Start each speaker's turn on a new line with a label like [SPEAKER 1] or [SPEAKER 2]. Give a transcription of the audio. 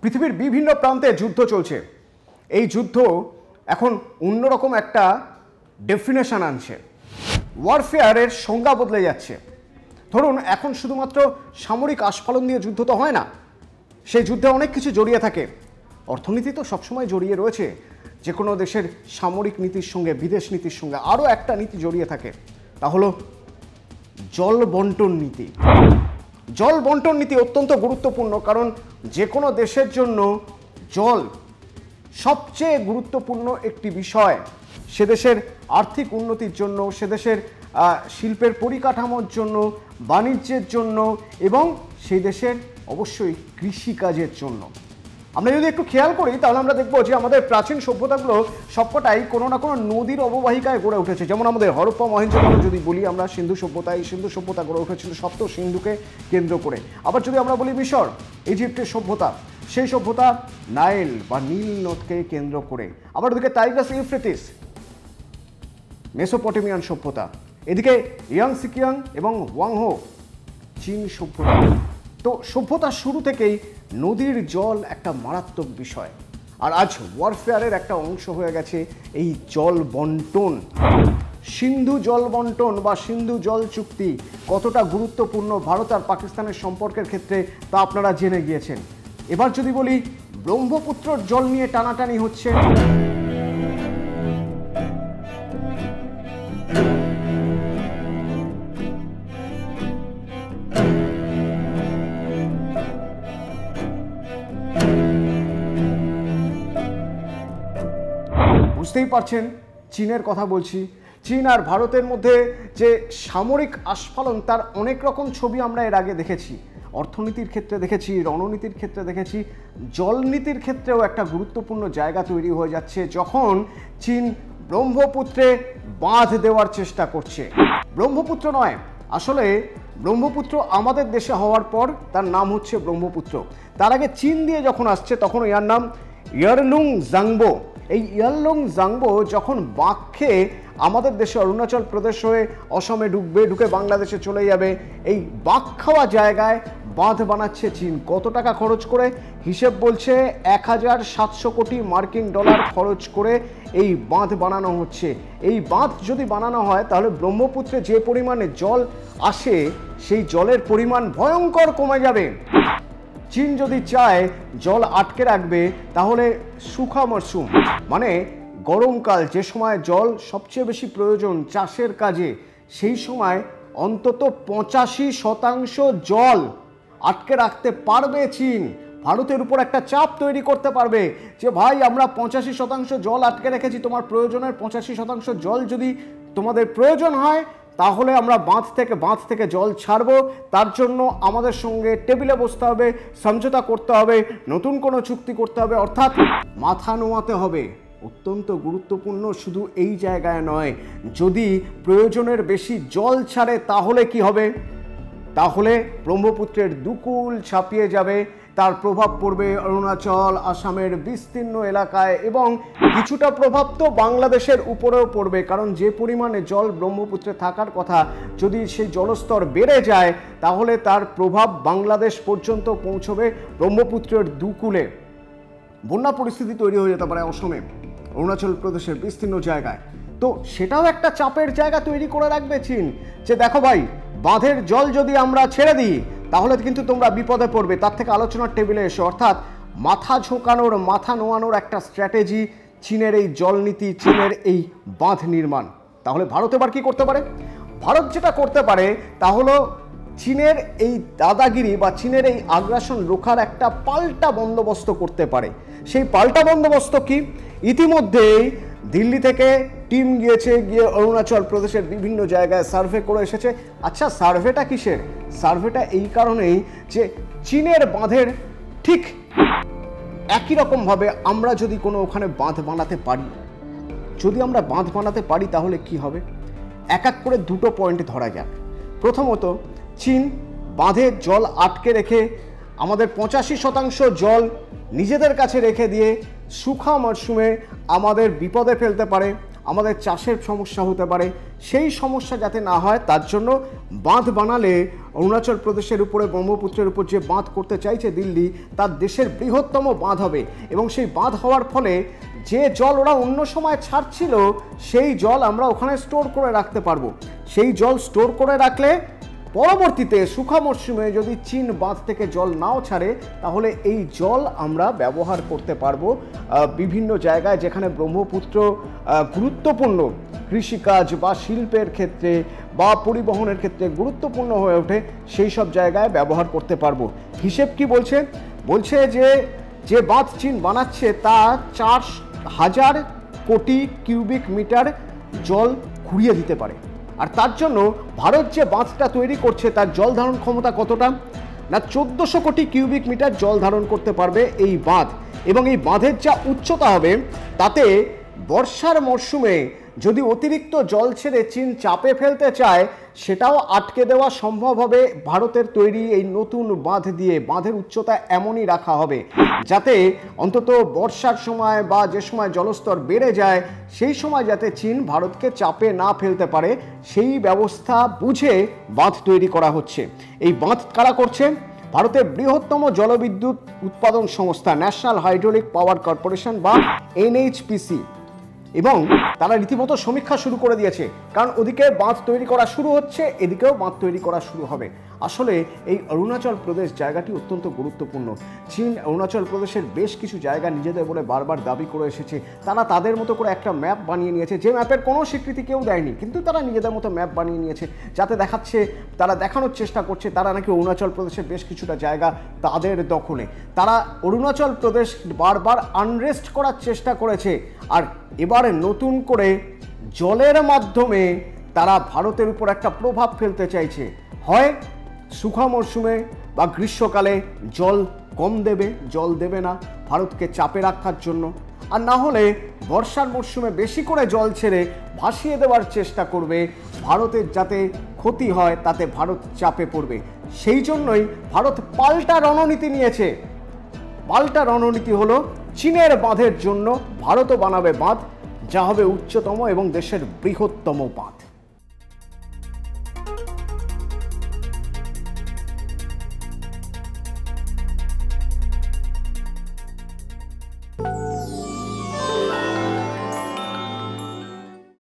[SPEAKER 1] পৃথিবীর বিভিন্ন প্রান্তে যুদ্ধ চলছে। এই যুদ্ধ এখন অন্যরকম একটা ডেফিনেশন আনছে, ওয়ারফেয়ারের সংজ্ঞা বদলে যাচ্ছে। ধরুন এখন শুধুমাত্র সামরিক আস্ফালন দিয়ে যুদ্ধ তো হয় না, সেই যুদ্ধে অনেক কিছু জড়িয়ে থাকে। অর্থনীতি তো সবসময় জড়িয়ে রয়েছে, যে কোনো দেশের সামরিক নীতির সঙ্গে বিদেশ নীতির সঙ্গে আরও একটা নীতি জড়িয়ে থাকে, তা হলো জল বন্টন নীতি। জল বন্টন নীতি অত্যন্ত গুরুত্বপূর্ণ, কারণ যে কোনো দেশের জন্য জল সবচেয়ে গুরুত্বপূর্ণ একটি বিষয়। সে দেশের আর্থিক উন্নতির জন্য, সে দেশের শিল্পের পরিকাঠামোর জন্য, বাণিজ্যের জন্য এবং সেই দেশের অবশ্যই কৃষিকাজের জন্য। আমরা যদি একটু খেয়াল করি তাহলে আমরা দেখব যে আমাদের প্রাচীন সভ্যতাগুলো সবকটাই কোনো না কোনো নদীর অববাহিকায় গড়ে উঠেছে। যেমন আমাদের হরপ্পা মহেঞ্জোদারো যদি বলি আমরা, সিন্ধু সভ্যতা গড়ে উঠেছিল সপ্ত সিন্ধুকে কেন্দ্র করে। আবার যদি আমরা বলি মিশর, ইজিপ্টের সভ্যতা, সেই সভ্যতা নাইল বা নীল নদকে কেন্দ্র করে। আবার ওদিকে টাইগ্রাস ইউফ্রেটিস, মেসোপটেমিয়ান সভ্যতা। এদিকে ইয়াং সিকিয়াং এবং ওয়াংহো, চীন সভ্যতা। তো সভ্যতার শুরু থেকেই নদীর জল একটা মারাত্মক বিষয়, আর আজ ওয়ারফেয়ারের একটা অংশ হয়ে গেছে এই জল বন্টন। সিন্ধু জল বন্টন বা সিন্ধু জল চুক্তি কতটা গুরুত্বপূর্ণ ভারত আর পাকিস্তানের সম্পর্কের ক্ষেত্রে তা আপনারা জেনে গিয়েছেন। এবার যদি বলি ব্রহ্মপুত্রর জল নিয়ে টানাটানি হচ্ছে। বুঝতেই পারছেন চীনের কথা বলছি। চীন আর ভারতের মধ্যে যে সামরিক আস্ফালন, তার অনেক রকম ছবি আমরা এর আগে দেখেছি। অর্থনীতির ক্ষেত্রে দেখেছি, রণনীতির ক্ষেত্রে দেখেছি, জলনীতির ক্ষেত্রেও একটা গুরুত্বপূর্ণ জায়গা তৈরি হয়ে যাচ্ছে যখন চীন ব্রহ্মপুত্রে বাঁধ দেওয়ার চেষ্টা করছে। ব্রহ্মপুত্র নয়, আসলে ব্রহ্মপুত্র আমাদের দেশে হওয়ার পর তার নাম হচ্ছে ব্রহ্মপুত্র। তার আগে চীন দিয়ে যখন আসছে তখন এর নাম ইয়ারলুং জাংবো। এই ইয়ারলুং জাংবো যখন বাঁক খেয়ে আমাদের দেশে অরুণাচল প্রদেশ হয়ে অসমে ঢুকবে, ঢুকে বাংলাদেশে চলে যাবে, এই বাঁক খাওয়া জায়গায় বাঁধ বানাচ্ছে চীন। কত টাকা খরচ করে? হিসেব বলছে 1700 কোটি মার্কিন ডলার খরচ করে এই বাঁধ বানানো হচ্ছে। এই বাঁধ যদি বানানো হয় তাহলে ব্রহ্মপুত্রে যে পরিমাণে জল আসে সেই জলের পরিমাণ ভয়ঙ্কর কমে যাবে। চীন যদি চায় জল আটকে রাখবে তাহলে শুখা মরশুম মানে গরমকাল, যে সময় জল সবচেয়ে বেশি প্রয়োজন চাষের কাজে, সেই সময় অন্তত 85% জল আটকে রাখতে পারবে চীন। ভারতের উপর একটা চাপ তৈরি করতে পারবে যে ভাই আমরা 85% জল আটকে রেখেছি, তোমার প্রয়োজনের 85% জল যদি তোমাদের প্রয়োজন হয় তাহলে আমরা বাঁধ থেকে জল ছাড়বো। তার জন্য আমাদের সঙ্গে টেবিলে বসতে হবে, সমঝোতা করতে হবে, নতুন কোনো চুক্তি করতে হবে, অর্থাৎ মাথা নোয়াতে হবে। অত্যন্ত গুরুত্বপূর্ণ শুধু এই জায়গায় নয়, যদি প্রয়োজনের বেশি জল ছাড়ে তাহলে কি হবে? তাহলে ব্রহ্মপুত্রের দুকুল ছাপিয়ে যাবে, তার প্রভাব পড়বে অরুণাচল, আসামের বিস্তীর্ণ এলাকায় এবং কিছুটা প্রভাব তো বাংলাদেশের উপরেও পড়বে। কারণ যে পরিমাণে জল ব্রহ্মপুত্রে থাকার কথা, যদি সেই জলস্তর বেড়ে যায় তাহলে তার প্রভাব বাংলাদেশ পর্যন্ত পৌঁছবে। ব্রহ্মপুত্রের দুকুলে বন্যা পরিস্থিতি তৈরি হয়ে যেতে পারে অসমে, অরুণাচল প্রদেশের বিস্তীর্ণ জায়গায়। তো সেটাও একটা চাপের জায়গা তৈরি করে রাখবে চীন, যে দেখো ভাই বাঁধের জল যদি আমরা ছেড়ে দিই তাহলে কিন্তু তোমরা বিপদে পড়বে, তার থেকে আলোচনার টেবিলে এসো। অর্থাৎ মাথা ঝোঁকানোর, মাথা নোয়ানোর একটা স্ট্র্যাটেজি চীনের এই জল নীতি, চীনের এই বাঁধ নির্মাণ। তাহলে ভারত এবার কি করতে পারে? ভারত যেটা করতে পারে তা হলো চীনের এই দাদাগিরি বা চীনের এই আগ্রাসন রোখার একটা পাল্টা বন্দোবস্ত করতে পারে। সেই পাল্টা বন্দোবস্ত কি? ইতিমধ্যেই দিল্লি থেকে টিম গিয়েছে, গিয়ে অরুণাচল প্রদেশের বিভিন্ন জায়গায় সার্ভে করে এসেছে। আচ্ছা সার্ভেটা কিসের? সার্ভেটা এই কারণেই যে চীনের বাঁধের ঠিক একই রকমভাবে আমরা যদি কোনো ওখানে বাঁধ বানাতে পারি, যদি আমরা বাঁধ বানাতে পারি তাহলে কি হবে? এক এক করে দুটো পয়েন্ট ধরা যাক। প্রথমত, চীন বাঁধে জল আটকে রেখে আমাদের 85% জল নিজেদের কাছে রেখে দিয়ে শুখা মরশুমে আমাদের বিপদে ফেলতে পারে। আমাদের চাষের সমস্যা হতে পারে। সেই সমস্যা যাতে না হয় তার জন্য বাঁধ বানালে অরুণাচল প্রদেশের উপরে ব্রহ্মপুত্রের উপর যে বাঁধ করতে চাইছে দিল্লি, তার দেশের বৃহত্তম বাঁধ হবে এবং সেই বাঁধ হওয়ার ফলে যে জল ওরা অন্য সময় ছাড়ছিল সেই জল আমরা ওখানে স্টোর করে রাখতে পারবো। সেই জল স্টোর করে রাখলে পরবর্তীতে শুষ্ক মরশুমে যদি চীন বাঁধ থেকে জল নাও ছাড়ে তাহলে এই জল আমরা ব্যবহার করতে পারবো বিভিন্ন জায়গায় যেখানে ব্রহ্মপুত্র গুরুত্বপূর্ণ কৃষিকাজ বা শিল্পের ক্ষেত্রে বা পরিবহনের ক্ষেত্রে গুরুত্বপূর্ণ হয়ে ওঠে, সেই সব জায়গায় ব্যবহার করতে পারবো। হিসেব কি বলছে? বলছে যে বাঁধ চীন বানাচ্ছে তা 4,000 কোটি কিউবিক মিটার জল ঘুরিয়ে দিতে পারে। আর তার জন্য ভারত যে বাঁধটা তৈরি করছে তার জল ধারণ ক্ষমতা কতটা না 1400 কোটি কিউবিক মিটার জল ধারণ করতে পারবে এই বাঁধ। এবং এই বাঁধের যা উচ্চতা হবে তাতে বর্ষার মরশুমে যদি অতিরিক্ত জল ছেড়ে চীন চাপে ফেলতে চায় সেটাও আটকে দেওয়া সম্ভব হবে ভারতের তৈরি এই নতুন বাঁধ দিয়ে। বাঁধের উচ্চতা এমনই রাখা হবে যাতে অন্তত বর্ষার সময় বা যে সময় জলস্তর বেড়ে যায় সেই সময় যাতে চীন ভারতকে চাপে না ফেলতে পারে সেই ব্যবস্থা বুঝে বাঁধ তৈরি করা হচ্ছে। এই বাঁধ কারা করছে? ভারতের বৃহত্তম জলবিদ্যুৎ উৎপাদন সংস্থা ন্যাশনাল হাইড্রোলিক পাওয়ার কর্পোরেশন বা এনএইচপিসি, এবং তারা রীতিমতো সমীক্ষা শুরু করে দিয়েছে, কারণ ওদিকে বাঁধ তৈরি করা শুরু হচ্ছে, এদিকেও বাঁধ তৈরি করা শুরু হবে। আসলে এই অরুণাচল প্রদেশ জায়গাটি অত্যন্ত গুরুত্বপূর্ণ। চীন অরুণাচল প্রদেশের বেশ কিছু জায়গা নিজেদের বলে বারবার দাবি করে এসেছে। তারা তাদের মতো করে একটা ম্যাপ বানিয়ে নিয়েছে, যে ম্যাপের কোনো স্বীকৃতি কেউ দেয়নি, কিন্তু তারা নিজেদের মতো ম্যাপ বানিয়ে নিয়েছে, যাতে দেখাচ্ছে, তারা দেখানোর চেষ্টা করছে তারা নাকি অরুণাচল প্রদেশের বেশ কিছুটা জায়গা তাদের দখলে। তারা অরুণাচল প্রদেশ বারবার আনরেস্ট করার চেষ্টা করেছে, আর এবারে নতুন করে জলের মাধ্যমে তারা ভারতের উপর একটা প্রভাব ফেলতে চাইছে। হয় শুষ্ক মরশুমে বা গ্রীষ্মকালে জল কম দেবে, জল দেবে না ভারতকে চাপে রাখার জন্য, আর না হলে বর্ষার মরশুমে বেশি করে জল ছেড়ে ভাসিয়ে দেওয়ার চেষ্টা করবে, ভারতের যাতে ক্ষতি হয় তাতে ভারত চাপে পড়বে। সেই জন্যই ভারত পাল্টা রণনীতি নিয়েছে। পাল্টা রণনীতি হলো চীনের বাঁধের জন্য ভারতও বানাবে বাঁধ, যা হবে উচ্চতম এবং দেশের বৃহত্তম বাঁধ।